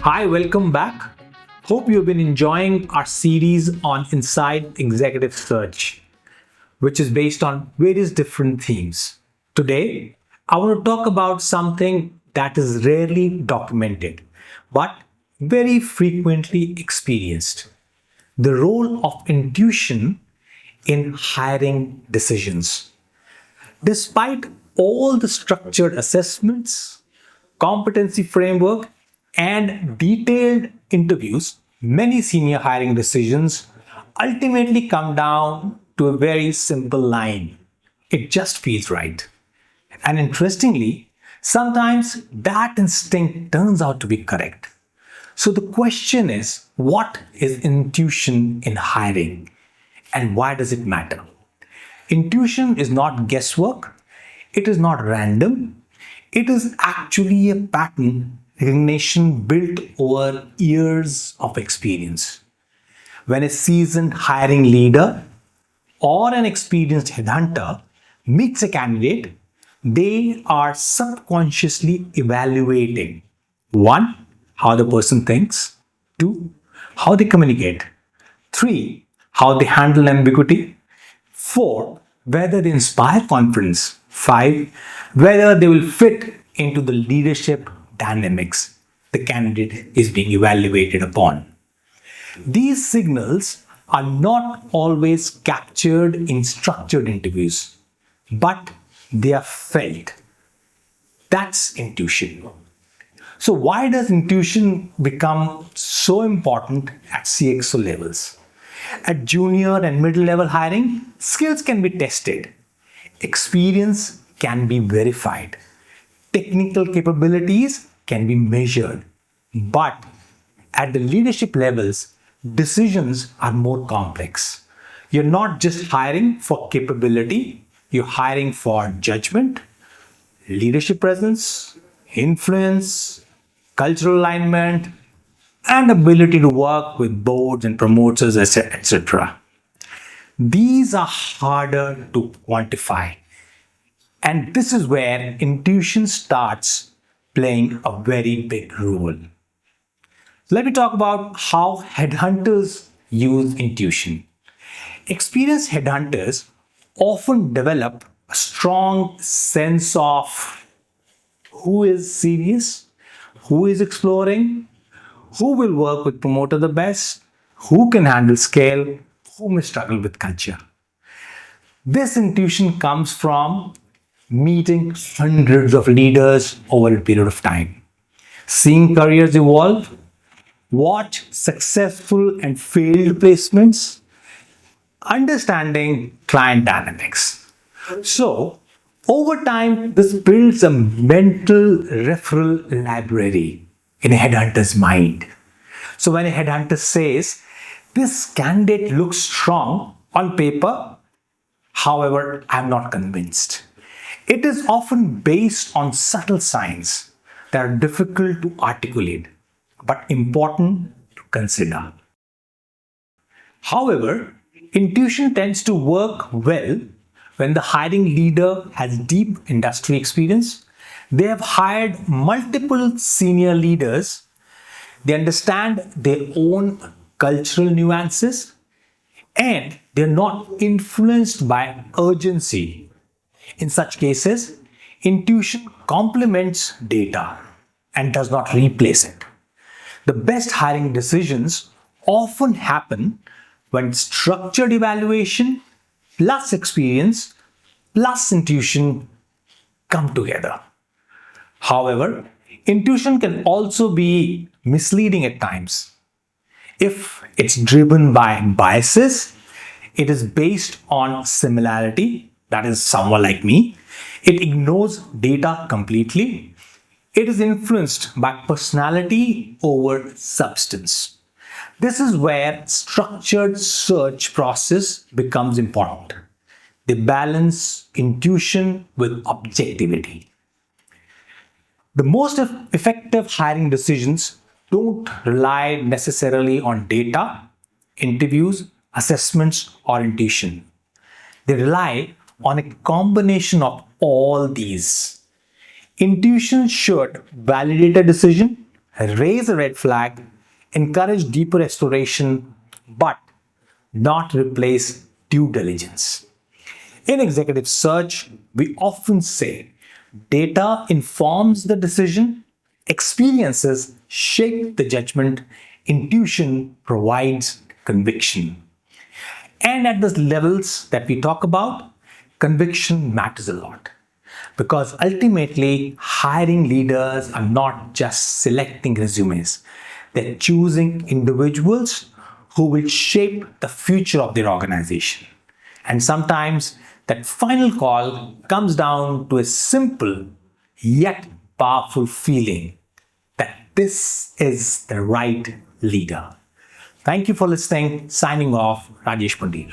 Hi, welcome back. Hope you've been enjoying our series on Inside Executive Search, which is based on various different themes. Today, I want to talk about something that is rarely documented but very frequently experienced: the role of intuition in hiring decisions. Despite all the structured assessments, competency framework, and detailed interviews, many senior hiring decisions ultimately come down to a very simple line: it just feels right. And interestingly, sometimes that instinct turns out to be correct. So the question is, what is intuition in hiring and why does it matter? Intuition is not guesswork, it is not random, it is actually a pattern recognition built over years of experience. When a seasoned hiring leader or an experienced headhunter meets a candidate, they are subconsciously evaluating: one, how the person thinks; two, how they communicate; three, how they handle ambiguity; four, whether they inspire confidence; five, whether they will fit into the leadership dynamics the candidate is being evaluated upon. These signals are not always captured in structured interviews, but they are felt. That's intuition. So, why does intuition become so important at CXO levels? At junior and middle level hiring, skills can be tested, experience can be verified, technical capabilities can be measured. But at the leadership levels, decisions are more complex. You're not just hiring for capability, you're hiring for judgment, leadership presence, influence, cultural alignment, and ability to work with boards and promoters, etc. These are harder to quantify. And this is where intuition starts playing a very big role. Let me talk about how headhunters use intuition. Experienced headhunters often develop a strong sense of who is serious, who is exploring, who will work with promoter the best, who can handle scale, who may struggle with culture. This intuition comes from meeting hundreds of leaders over a period of time, seeing careers evolve, watch successful and failed placements, understanding client dynamics. So, over time, this builds a mental referral library in a headhunter's mind. So, when a headhunter says, "This candidate looks strong on paper, however, I'm not convinced," it is often based on subtle signs that are difficult to articulate but important to consider. However, intuition tends to work well when the hiring leader has deep industry experience. They have hired multiple senior leaders, they understand their own cultural nuances, and they're not influenced by urgency. In such cases, intuition complements data and does not replace it. The best hiring decisions often happen when structured evaluation plus experience plus intuition come together. However, intuition can also be misleading at times. If it's driven by biases, it is based on similarity, that is, someone like me. It ignores data completely. It is influenced by personality over substance. This is where structured search process becomes important. They balance intuition with objectivity. The most effective hiring decisions don't rely necessarily on data, interviews, assessments, or intuition. They rely on a combination of all these. Intuition should validate a decision, raise a red flag, encourage deeper exploration, but not replace due diligence. In executive search, we often say data informs the decision, experiences shape the judgment, intuition provides conviction. And at the levels that we talk about, conviction matters a lot. Because ultimately, hiring leaders are not just selecting resumes, they're choosing individuals who will shape the future of their organization. And sometimes that final call comes down to a simple yet powerful feeling that this is the right leader. Thank you for listening. Signing off, Rajesh Pandit.